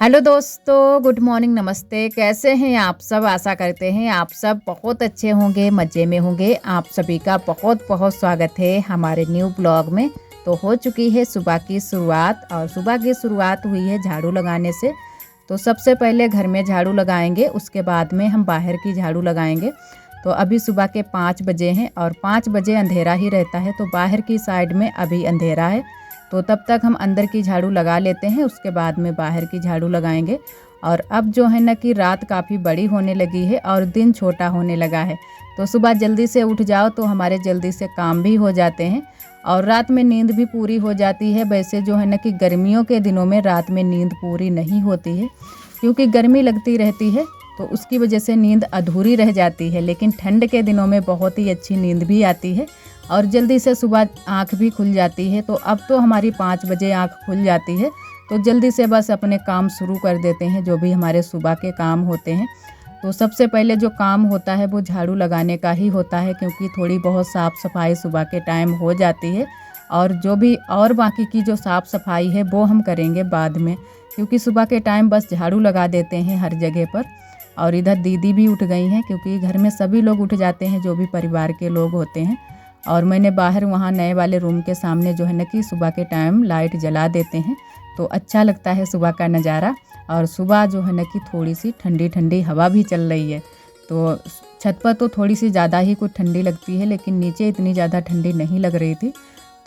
Hello दोस्तों, good morning, नमस्ते। कैसे हैं आप सब? आशा करते हैं आप सब बहुत अच्छे होंगे, मज़े में होंगे। आप सभी का बहुत बहुत स्वागत है हमारे न्यू ब्लॉग में। तो हो चुकी है सुबह की शुरुआत, और सुबह की शुरुआत हुई है झाड़ू लगाने से। तो सबसे पहले घर में झाड़ू लगाएंगे, उसके बाद में हम बाहर की झाड़ू लगाएंगे। तो अभी सुबह के 5 बजे हैं और 5 बजे अंधेरा ही रहता है, तो बाहर की साइड में अभी अंधेरा है। तो तब तक हम अंदर की झाड़ू लगा लेते हैं, उसके बाद में बाहर की झाड़ू लगाएंगे। और अब जो है ना कि रात काफ़ी बड़ी होने लगी है और दिन छोटा होने लगा है। तो सुबह जल्दी से उठ जाओ तो हमारे जल्दी से काम भी हो जाते हैं और रात में नींद भी पूरी हो जाती है। वैसे जो है ना कि गर्मियों के दिनों में रात में नींद पूरी नहीं होती है, क्योंकि गर्मी लगती रहती है, तो उसकी वजह से नींद अधूरी रह जाती है। लेकिन ठंड के दिनों में बहुत ही अच्छी नींद भी आती है और जल्दी से सुबह आँख भी खुल जाती है। तो अब तो हमारी 5 बजे आँख खुल जाती है, तो जल्दी से बस अपने काम शुरू कर देते हैं, जो भी हमारे सुबह के काम होते हैं। तो सबसे पहले जो काम होता है वो झाड़ू लगाने का ही होता है, क्योंकि थोड़ी बहुत साफ़ सफाई सुबह के टाइम हो जाती है। और जो भी और बाकी की जो साफ़ सफाई है वो हम करेंगे बाद में, क्योंकि सुबह के टाइम बस झाड़ू लगा देते हैं हर जगह पर। और इधर दीदी भी उठ गई हैं, क्योंकि घर में सभी लोग उठ जाते हैं जो भी परिवार के लोग होते हैं। और मैंने बाहर वहाँ नए वाले रूम के सामने जो है ना कि सुबह के टाइम लाइट जला देते हैं, तो अच्छा लगता है सुबह का नज़ारा। और सुबह जो है ना कि थोड़ी सी ठंडी ठंडी हवा भी चल रही है। तो छत पर तो थोड़ी सी ज़्यादा ही कुछ ठंडी लगती है, लेकिन नीचे इतनी ज़्यादा ठंडी नहीं लग रही थी।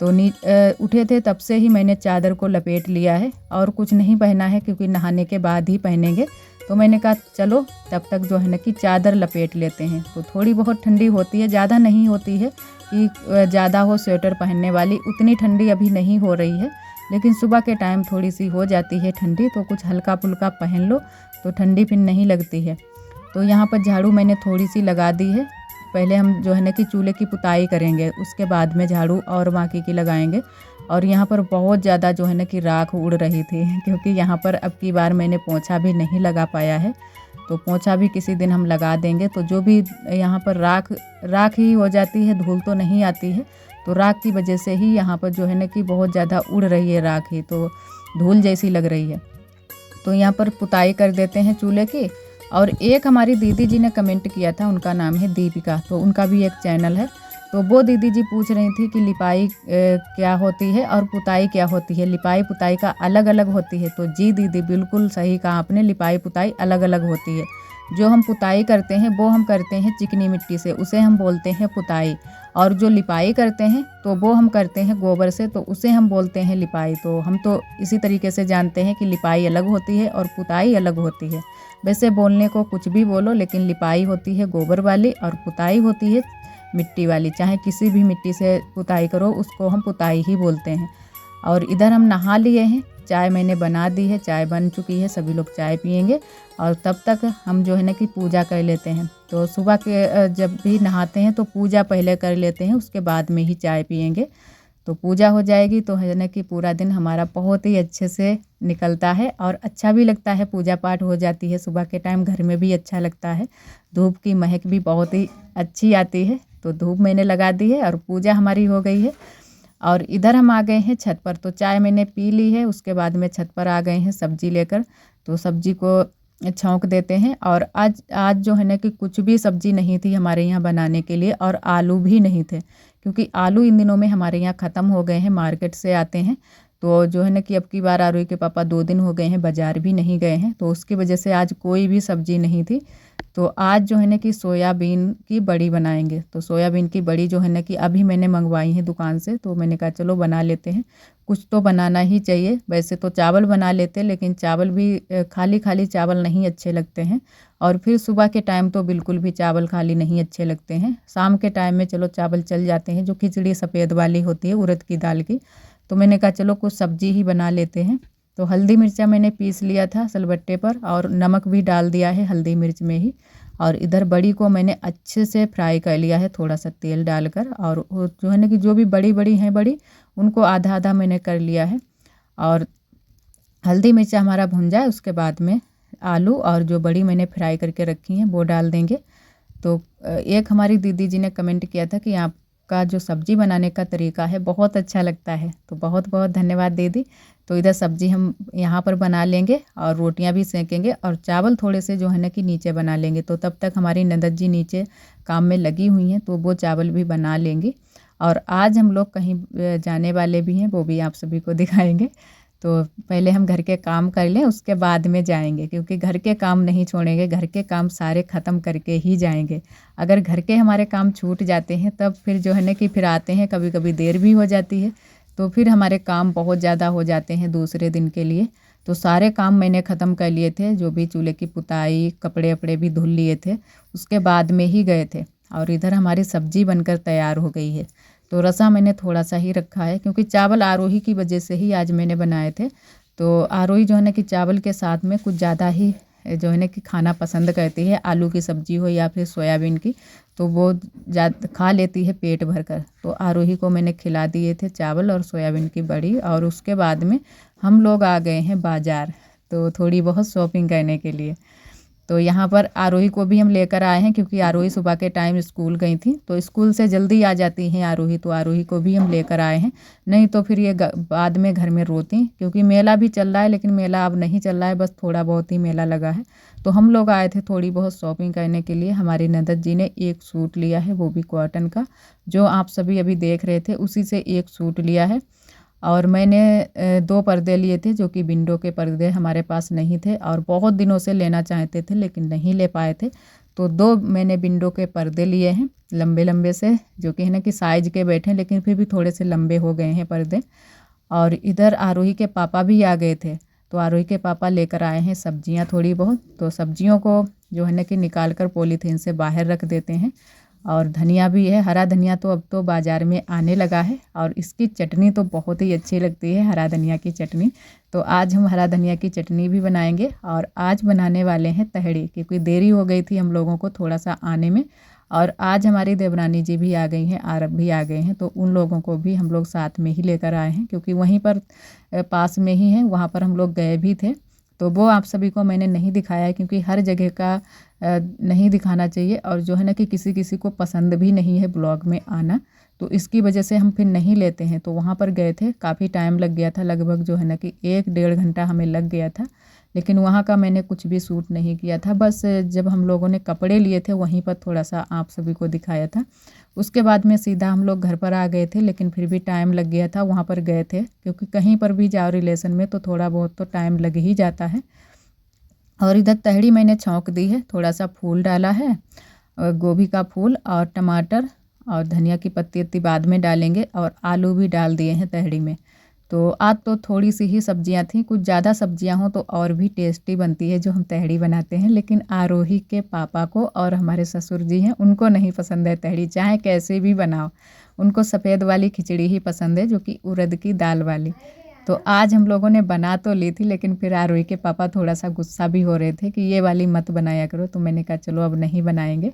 तो उठे थे तब से ही मैंने चादर को लपेट लिया है और कुछ नहीं पहना है, क्योंकि नहाने के बाद ही पहनेंगे। तो मैंने कहा चलो तब तक जो है ना कि चादर लपेट लेते हैं। तो थोड़ी बहुत ठंडी होती है, ज़्यादा नहीं होती है कि ज़्यादा हो स्वेटर पहनने वाली, उतनी ठंडी अभी नहीं हो रही है। लेकिन सुबह के टाइम थोड़ी सी हो जाती है ठंडी, तो कुछ हल्का फुल्का पहन लो तो ठंडी फिर नहीं लगती है। तो यहाँ पर झाड़ू मैंने थोड़ी सी लगा दी है। पहले हम जो है ना कि चूल्हे की पुताई करेंगे, उसके बाद में झाड़ू और बाकी की लगाएंगे। और यहाँ पर बहुत ज़्यादा जो है ना कि राख उड़ रही थी, क्योंकि यहाँ पर अब की बार मैंने पोंछा भी नहीं लगा पाया है। तो पोंछा भी किसी दिन हम लगा देंगे। तो जो भी यहाँ पर राख ही हो जाती है, धूल तो नहीं आती है। तो राख की वजह से ही यहाँ पर जो है ना कि बहुत ज़्यादा उड़ रही है राख ही, तो धूल जैसी लग रही है। तो यहाँ पर पुताई कर देते हैं चूल्हे की। और एक हमारी दीदी जी ने कमेंट किया था, उनका नाम है दीपिका, तो उनका भी एक चैनल है। तो वो दीदी जी पूछ रही थी कि लिपाई क्या होती है और पुताई क्या होती है, लिपाई पुताई का अलग अलग होती है। तो जी दीदी, बिल्कुल सही कहा आपने, लिपाई पुताई अलग अलग होती है। जो हम पुताई करते हैं वो हम करते हैं चिकनी मिट्टी से, उसे हम बोलते हैं पुताई। और जो लिपाई करते हैं तो वो हम करते हैं गोबर से, तो उसे हम बोलते हैं लिपाई। तो हम तो इसी तरीके से जानते हैं कि लिपाई अलग होती है और पुताई अलग होती है। वैसे बोलने को कुछ भी बोलो, लेकिन लिपाई होती है गोबर वाली और पुताई होती है मिट्टी वाली। चाहे किसी भी मिट्टी से पुताई करो, उसको हम पुताई ही बोलते हैं। और इधर हम नहा लिए हैं, चाय मैंने बना दी है, चाय बन चुकी है, सभी लोग चाय पियेंगे। और तब तक हम जो है ना कि पूजा कर लेते हैं। तो सुबह के जब भी नहाते हैं तो पूजा पहले कर लेते हैं, उसके बाद में ही चाय पियेंगे। तो पूजा हो जाएगी तो है ना कि पूरा दिन हमारा बहुत ही अच्छे से निकलता है और अच्छा भी लगता है। पूजा पाठ हो जाती है सुबह के टाइम, घर में भी अच्छा लगता है। धूप की महक भी बहुत ही अच्छी आती है। तो धूप मैंने लगा दी है और पूजा हमारी हो गई है। और इधर हम आ गए हैं छत पर। तो चाय मैंने पी ली है, उसके बाद में छत पर आ गए हैं सब्जी लेकर। तो सब्जी को छौंक देते हैं। और आज जो है ना कि कुछ भी सब्जी नहीं थी हमारे यहाँ बनाने के लिए, और आलू भी नहीं थे, क्योंकि आलू इन दिनों में हमारे यहाँ ख़त्म हो गए हैं, मार्केट से आते हैं। तो जो है ना कि अब की बार आरुई के पापा 2 दिन हो गए हैं बाज़ार भी नहीं गए हैं, तो उसकी वजह से आज कोई भी सब्ज़ी नहीं थी। तो आज जो है ना कि सोयाबीन की बड़ी बनाएंगे। तो सोयाबीन की बड़ी जो है ना कि अभी मैंने मंगवाई है दुकान से, तो मैंने कहा चलो बना लेते हैं, कुछ तो बनाना ही चाहिए। वैसे तो चावल बना लेते, लेकिन चावल भी खाली खाली चावल नहीं अच्छे लगते हैं। और फिर सुबह के टाइम तो बिल्कुल भी चावल खाली नहीं अच्छे लगते हैं। शाम के टाइम में चलो चावल चल जाते हैं, जो खिचड़ी सफ़ेद वाली होती है उड़द की दाल की। तो मैंने कहा चलो कुछ सब्जी ही बना लेते हैं। तो हल्दी मिर्चा मैंने पीस लिया था सिलबट्टे पर, और नमक भी डाल दिया है हल्दी मिर्च में ही। और इधर बड़ी को मैंने अच्छे से फ्राई कर लिया है, थोड़ा सा तेल डालकर। और वो जो है ना कि जो भी बड़ी बड़ी हैं बड़ी, उनको आधा आधा मैंने कर लिया है। और हल्दी मिर्चा हमारा भुन जाए, उसके बाद में आलू और जो बड़ी मैंने फ्राई करके रखी हैं वो डाल देंगे। तो एक हमारी दीदी जी ने कमेंट किया था कि आप आपका जो सब्ज़ी बनाने का तरीका है बहुत अच्छा लगता है। तो बहुत बहुत धन्यवाद दीदी। तो इधर सब्ज़ी हम यहाँ पर बना लेंगे और रोटियाँ भी सेकेंगे और चावल थोड़े से जो है ना कि नीचे बना लेंगे। तो तब तक हमारी ननद जी नीचे काम में लगी हुई हैं, तो वो चावल भी बना लेंगी। और आज हम लोग कहीं जाने वाले भी हैं, वो भी आप सभी को दिखाएंगे। तो पहले हम घर के काम कर लें, उसके बाद में जाएंगे, क्योंकि घर के काम नहीं छोड़ेंगे, घर के काम सारे ख़त्म करके ही जाएंगे। अगर घर के हमारे काम छूट जाते हैं तब फिर जो है ना कि फिर आते हैं, कभी कभी देर भी हो जाती है, तो फिर हमारे काम बहुत ज़्यादा हो जाते हैं दूसरे दिन के लिए। तो सारे काम मैंने ख़त्म कर लिए थे, जो भी चूल्हे की पुताई, कपड़े वपड़े भी धुल लिए थे, उसके बाद में ही गए थे। और इधर हमारी सब्ज़ी बनकर तैयार हो गई है। तो रसा मैंने थोड़ा सा ही रखा है, क्योंकि चावल आरोही की वजह से ही आज मैंने बनाए थे। तो आरोही जो है ना कि चावल के साथ में कुछ ज़्यादा ही जो है ना कि खाना पसंद करती है, आलू की सब्ज़ी हो या फिर सोयाबीन की, तो वो ज़्यादा खा लेती है पेट भर कर। तो आरोही को मैंने खिला दिए थे चावल और सोयाबीन की बड़ी, और उसके बाद में हम लोग आ गए हैं बाज़ार, तो थोड़ी बहुत शॉपिंग करने के लिए। तो यहाँ पर आरोही को भी हम लेकर आए हैं, क्योंकि आरोही सुबह के टाइम स्कूल गई थी, तो स्कूल से जल्दी आ जाती हैं आरोही, तो आरोही को भी हम लेकर आए हैं। नहीं तो फिर ये बाद में घर में रोती, क्योंकि मेला भी चल रहा है, लेकिन मेला अब नहीं चल रहा है, बस थोड़ा बहुत ही मेला लगा है। तो हम लोग आए थे थोड़ी बहुत शॉपिंग करने के लिए। हमारी ननद जी ने एक सूट लिया है, वो भी कॉटन का, जो आप सभी अभी देख रहे थे, उसी से एक सूट लिया है। और मैंने 2 पर्दे लिए थे, जो कि विंडो के पर्दे हमारे पास नहीं थे, और बहुत दिनों से लेना चाहते थे लेकिन नहीं ले पाए थे। तो 2 मैंने विंडो के पर्दे लिए हैं, लंबे लंबे से, जो कि है ना कि साइज के बैठे, लेकिन फिर भी थोड़े से लंबे हो गए हैं पर्दे। और इधर आरोही के पापा भी आ गए थे, तो आरोही के पापा लेकर आए हैं सब्जियां थोड़ी बहुत। तो सब्जियों को जो है ना कि निकाल कर पॉलीथीन से बाहर रख देते हैं। और धनिया भी है, हरा धनिया तो अब तो बाज़ार में आने लगा है, और इसकी चटनी तो बहुत ही अच्छी लगती है, हरा धनिया की चटनी। तो आज हम हरा धनिया की चटनी भी बनाएंगे, और आज बनाने वाले हैं तहड़ी, क्योंकि देरी हो गई थी हम लोगों को थोड़ा सा आने में। और आज हमारी देवरानी जी भी आ गई हैं, आरब भी आ गए हैं, तो उन लोगों को भी हम लोग साथ में ही लेकर आए हैं, क्योंकि वहीं पर पास में ही है, वहाँ पर हम लोग गए भी थे। तो वो आप सभी को मैंने नहीं दिखाया है, क्योंकि हर जगह का नहीं दिखाना चाहिए, और जो है ना कि किसी किसी को पसंद भी नहीं है ब्लॉग में आना, तो इसकी वजह से हम फिर नहीं लेते हैं। तो वहाँ पर गए थे, काफ़ी टाइम लग गया था, लगभग जो है ना कि 1-1.5 घंटा हमें लग गया था। लेकिन वहाँ का मैंने कुछ भी शूट नहीं किया था, बस जब हम लोगों ने कपड़े लिए थे वहीं पर थोड़ा सा आप सभी को दिखाया था। उसके बाद में सीधा हम लोग घर पर आ गए थे, लेकिन फिर भी टाइम लग गया था, वहाँ पर गए थे, क्योंकि कहीं पर भी जाओ रिलेशन में तो थोड़ा बहुत तो टाइम लग ही जाता है। और इधर तहड़ी मैंने छौंक दी है, थोड़ा सा फूल डाला है, और गोभी का फूल और टमाटर और धनिया की पत्ती उत्ती बाद में डालेंगे, और आलू भी डाल दिए हैं तहड़ी में। तो आज तो थोड़ी सी ही सब्जियां थी, कुछ ज़्यादा सब्जियां हों तो और भी टेस्टी बनती है जो हम तहड़ी बनाते हैं। लेकिन आरोही के पापा को और हमारे ससुर जी हैं, उनको नहीं पसंद है तहड़ी, चाहे कैसे भी बनाओ, उनको सफ़ेद वाली खिचड़ी ही पसंद है, जो कि उड़द की दाल वाली। तो आज हम लोगों ने बना तो ली थी, लेकिन फिर आरोही के पापा थोड़ा सा गुस्सा भी हो रहे थे कि ये वाली मत बनाया करो, तो मैंने कहा चलो अब नहीं बनाएंगे।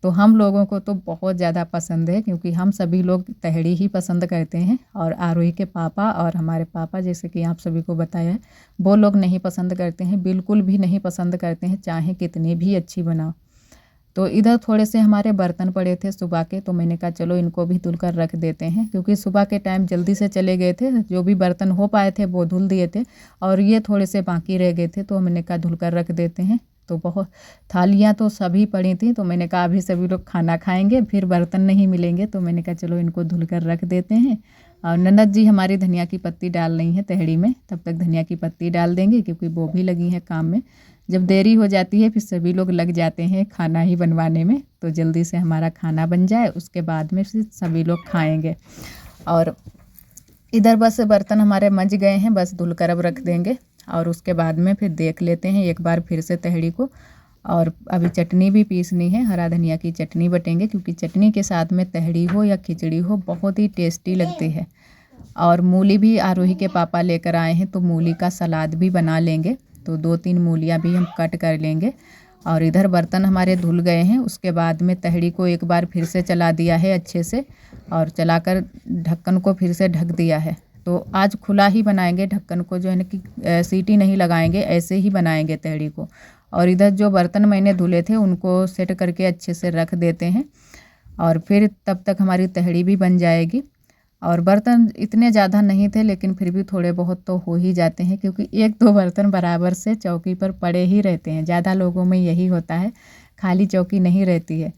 तो हम लोगों को तो बहुत ज़्यादा पसंद है, क्योंकि हम सभी लोग तहड़ी ही पसंद करते हैं, और आरोही के पापा और हमारे पापा, जैसे कि आप सभी को बताया है, वो लोग नहीं पसंद करते हैं, बिल्कुल भी नहीं पसंद करते हैं, चाहे कितनी भी अच्छी बनाओ। तो इधर थोड़े से हमारे बर्तन पड़े थे सुबह के, तो मैंने कहा चलो इनको भी धुल कर रख देते हैं, क्योंकि सुबह के टाइम जल्दी से चले गए थे, जो भी बर्तन हो पाए थे वो धुल दिए थे, और ये थोड़े से बाकी रह गए थे, तो मैंने कहा धुल कर रख देते हैं। तो बहुत थालियाँ तो सभी पड़ी थी, तो मैंने कहा अभी सभी लोग खाना खाएंगे, फिर बर्तन नहीं मिलेंगे, तो मैंने कहा चलो इनको धुल कर रख देते हैं। और ननद जी हमारी धनिया की पत्ती डाल रही हैं तहड़ी में, तब तक धनिया की पत्ती डाल देंगे, क्योंकि वो भी लगी हैं काम में। जब देरी हो जाती है फिर सभी लोग लग जाते हैं खाना ही बनवाने में, तो जल्दी से हमारा खाना बन जाए, उसके बाद में फिर सभी लोग खाएंगे। और इधर बस बर्तन हमारे मंज गए हैं, बस धुल कर अब रख देंगे, और उसके बाद में फिर देख लेते हैं एक बार फिर से तहड़ी को। और अभी चटनी भी पीसनी है, हरा धनिया की चटनी बटेंगे, क्योंकि चटनी के साथ में तहड़ी हो या खिचड़ी हो बहुत ही टेस्टी लगती है। और मूली भी आरोही के पापा लेकर आए हैं, तो मूली का सलाद भी बना लेंगे, तो 2-3 मूलियाँ भी हम कट कर लेंगे। और इधर बर्तन हमारे धुल गए हैं, उसके बाद में तहड़ी को एक बार फिर से चला दिया है अच्छे से, और चलाकर ढक्कन को फिर से ढक दिया है। तो आज खुला ही बनाएंगे, ढक्कन को जो है ना कि सीटी नहीं लगाएंगे, ऐसे ही बनाएंगे तहड़ी को। और इधर जो बर्तन मैंने धुले थे उनको सेट करके अच्छे से रख देते हैं। और फिर तब तक हमारी तहड़ी भी बन जाएगी। और बर्तन इतने ज़्यादा नहीं थे, लेकिन फिर भी थोड़े बहुत तो हो ही जाते हैं, क्योंकि 1-2 बर्तन बराबर से चौकी पर पड़े ही रहते हैं। ज़्यादा लोगों में यही होता है, खाली चौकी नहीं रहती है।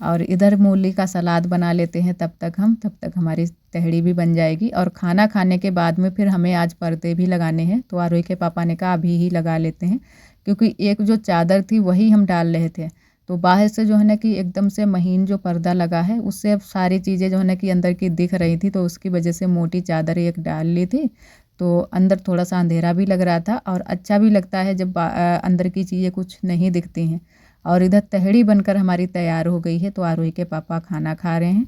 और इधर मूली का सलाद बना लेते हैं तब तक हमारी तहड़ी भी बन जाएगी। और खाना खाने के बाद में फिर हमें आज पर्दे भी लगाने हैं, तो आरोही के पापा ने कहा अभी ही लगा लेते हैं, क्योंकि एक जो चादर थी वही हम डाल रहे थे। तो बाहर से जो है ना कि एकदम से महीन जो पर्दा लगा है, उससे अब सारी चीज़ें जो है ना कि अंदर की दिख रही थी, तो उसकी वजह से मोटी चादर एक डाल ली थी। तो अंदर थोड़ा सा अंधेरा भी लग रहा था और अच्छा भी लगता है जब अंदर की चीज़ें कुछ नहीं दिखती हैं। और इधर तहड़ी बनकर हमारी तैयार हो गई है, तो आरोही के पापा खाना खा रहे हैं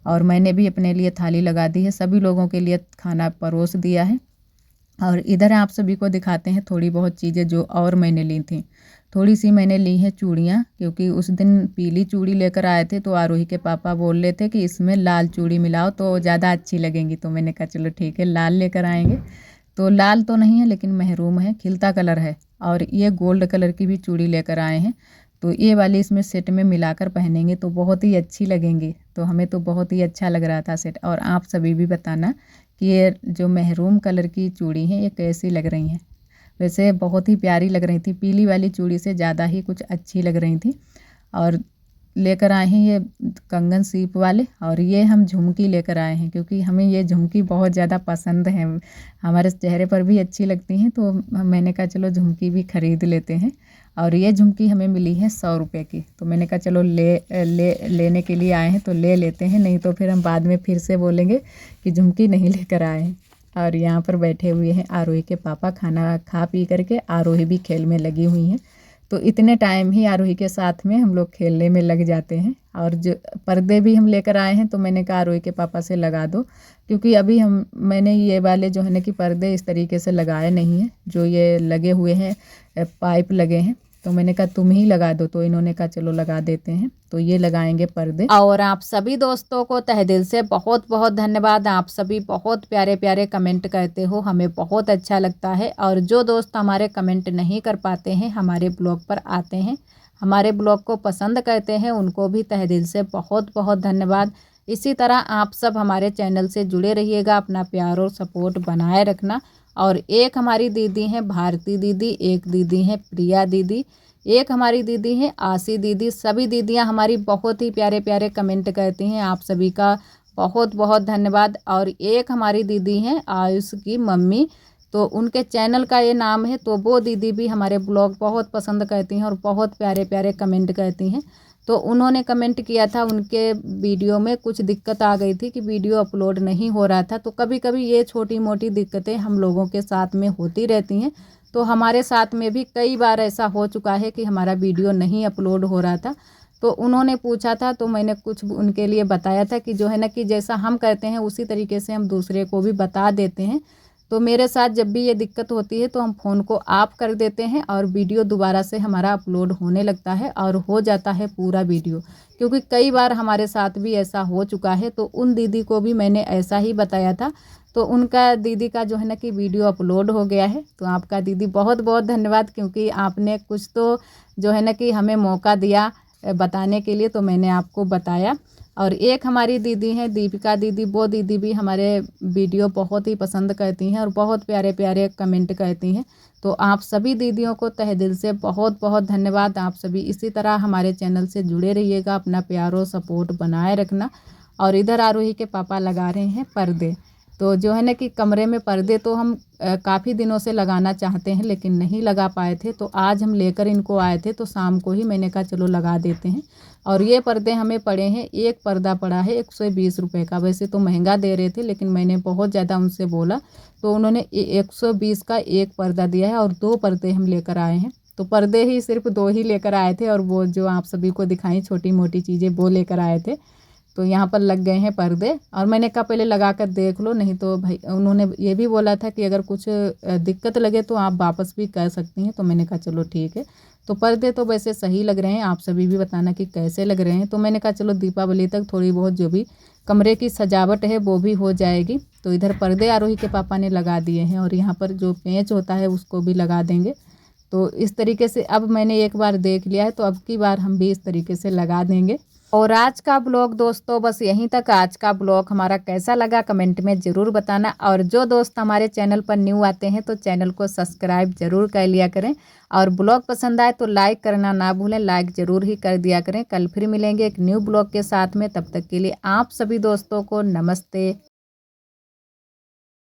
और मैंने भी अपने लिए थाली लगा दी है, सभी लोगों के लिए खाना परोस दिया है। और इधर आप सभी को दिखाते हैं थोड़ी बहुत चीज़ें जो और मैंने ली थी। थोड़ी सी मैंने ली हैं चूड़ियाँ, क्योंकि उस दिन पीली चूड़ी लेकर आए थे, तो आरोही के पापा बोल रहे थे कि इसमें लाल चूड़ी मिलाओ तो ज़्यादा अच्छी लगेंगी। तो मैंने कहा चलो ठीक है, लाल लेकर आएंगे। तो लाल तो नहीं है, लेकिन महरूम है, खिलता कलर है। और ये गोल्ड कलर की भी चूड़ी लेकर आए हैं, तो ये वाली इसमें सेट में मिलाकर पहनेंगे तो बहुत ही अच्छी लगेंगी। तो हमें तो बहुत ही अच्छा लग रहा था सेट। और आप सभी भी बताना कि ये जो महरूम कलर की चूड़ी हैं ये कैसी लग रही हैं। वैसे बहुत ही प्यारी लग रही थी, पीली वाली चूड़ी से ज़्यादा ही कुछ अच्छी लग रही थी। और लेकर आए हैं ये कंगन सीप वाले, और ये हम झुमकी लेकर आए हैं, क्योंकि हमें ये झुमकी बहुत ज़्यादा पसंद है, हमारे चेहरे पर भी अच्छी लगती हैं। तो मैंने कहा चलो झुमकी भी ख़रीद लेते हैं। और ये झुमकी हमें मिली है 100 रुपये की, तो मैंने कहा चलो लेने के लिए आए हैं तो ले लेते हैं, नहीं तो फिर हम बाद में फिर से बोलेंगे कि झुमकी नहीं लेकर आए हैं। और यहाँ पर बैठे हुए हैं आरोही के पापा, खाना खा पी करके आरोही भी खेल में लगी हुई हैं। तो इतने टाइम ही आरोही के साथ में हम लोग खेलने में लग जाते हैं। और जो पर्दे भी हम लेकर आए हैं, तो मैंने कहा आरोही के पापा से लगा दो, क्योंकि अभी मैंने ये वाले जो है ना कि पर्दे इस तरीके से लगाए नहीं हैं, जो ये लगे हुए हैं पाइप लगे हैं। तो मैंने कहा तुम ही लगा दो, तो इन्होंने कहा चलो लगा देते हैं। तो ये लगाएंगे पर्दे। और आप सभी दोस्तों को तहे दिल से बहुत बहुत धन्यवाद। आप सभी बहुत प्यारे प्यारे कमेंट करते हो, हमें बहुत अच्छा लगता है। और जो दोस्त हमारे कमेंट नहीं कर पाते हैं, हमारे ब्लॉग पर आते हैं, हमारे ब्लॉग को पसंद करते हैं, उनको भी तहे दिल से बहुत बहुत धन्यवाद। इसी तरह आप सब हमारे चैनल से जुड़े रहिएगा, अपना प्यार और सपोर्ट बनाए रखना। और एक हमारी दीदी हैं भारती दीदी, एक दीदी हैं प्रिया दीदी, एक हमारी दीदी हैं आशी दीदी। सभी दीदियां हमारी बहुत ही प्यारे प्यारे कमेंट करती हैं, आप सभी का बहुत बहुत धन्यवाद। और एक हमारी दीदी हैं आयुष की मम्मी, तो उनके चैनल का ये नाम है, तो वो दीदी भी हमारे ब्लॉग बहुत पसंद करती हैं और बहुत प्यारे प्यारे कमेंट करती हैं। तो उन्होंने कमेंट किया था, उनके वीडियो में कुछ दिक्कत आ गई थी कि वीडियो अपलोड नहीं हो रहा था। तो कभी कभी ये छोटी मोटी दिक्कतें हम लोगों के साथ में होती रहती हैं। तो हमारे साथ में भी कई बार ऐसा हो चुका है कि हमारा वीडियो नहीं अपलोड हो रहा था। तो उन्होंने पूछा था, तो मैंने कुछ उनके लिए बताया था कि जो है ना कि जैसा हम करते हैं उसी तरीके से हम दूसरे को भी बता देते हैं। तो मेरे साथ जब भी ये दिक्कत होती है तो हम फ़ोन को ऑफ कर देते हैं और वीडियो दोबारा से हमारा अपलोड होने लगता है और हो जाता है पूरा वीडियो। क्योंकि कई बार हमारे साथ भी ऐसा हो चुका है। तो उन दीदी को भी मैंने ऐसा ही बताया था, तो उनका दीदी का जो है ना कि वीडियो अपलोड हो गया है। तो आपका दीदी बहुत बहुत धन्यवाद, क्योंकि आपने कुछ तो जो है ना कि हमें मौका दिया बताने के लिए, तो मैंने आपको बताया। और एक हमारी दीदी हैं दीपिका दीदी, वो दीदी भी हमारे वीडियो बहुत ही पसंद करती हैं और बहुत प्यारे प्यारे कमेंट करती हैं। तो आप सभी दीदियों को तहे दिल से बहुत बहुत धन्यवाद। आप सभी इसी तरह हमारे चैनल से जुड़े रहिएगा, अपना प्यार और सपोर्ट बनाए रखना। और इधर आरोही के पापा लगा रहे हैं पर्दे। तो जो है ना कि कमरे में पर्दे तो हम काफ़ी दिनों से लगाना चाहते हैं, लेकिन नहीं लगा पाए थे। तो आज हम लेकर इनको आए थे, तो शाम को ही मैंने कहा चलो लगा देते हैं। और ये पर्दे हमें पड़े हैं, एक पर्दा पड़ा है 120 रुपये का। वैसे तो महंगा दे रहे थे, लेकिन मैंने बहुत ज़्यादा उनसे बोला, तो उन्होंने 120 का एक पर्दा दिया है और 2 पर्दे हम लेकर आए हैं। तो पर्दे ही सिर्फ 2 ही लेकर आए थे, और वो जो आप सभी को दिखाई छोटी मोटी चीज़ें वो लेकर आए थे। तो यहाँ पर लग गए हैं पर्दे, और मैंने कहा पहले लगा कर देख लो, नहीं तो भाई उन्होंने ये भी बोला था कि अगर कुछ दिक्कत लगे तो आप वापस भी कर सकती हैं। तो मैंने कहा चलो ठीक है। तो पर्दे तो वैसे सही लग रहे हैं, आप सभी भी बताना कि कैसे लग रहे हैं। तो मैंने कहा चलो दीपावली तक थोड़ी बहुत जो भी कमरे की सजावट है वो भी हो जाएगी। तो इधर पर्दे आरोही के पापा ने लगा दिए हैं, और यहाँ पर जो पेंच होता है उसको भी लगा देंगे। तो इस तरीके से अब मैंने एक बार देख लिया है, तो अब की बार हम भी इस तरीके से लगा देंगे। और आज का ब्लॉग दोस्तों बस यहीं तक। आज का ब्लॉग हमारा कैसा लगा कमेंट में ज़रूर बताना। और जो दोस्त हमारे चैनल पर न्यू आते हैं तो चैनल को सब्सक्राइब ज़रूर कर लिया करें। और ब्लॉग पसंद आए तो लाइक करना ना भूलें, लाइक ज़रूर ही कर दिया करें। कल फिर मिलेंगे एक न्यू ब्लॉग के साथ में, तब तक के लिए आप सभी दोस्तों को नमस्ते।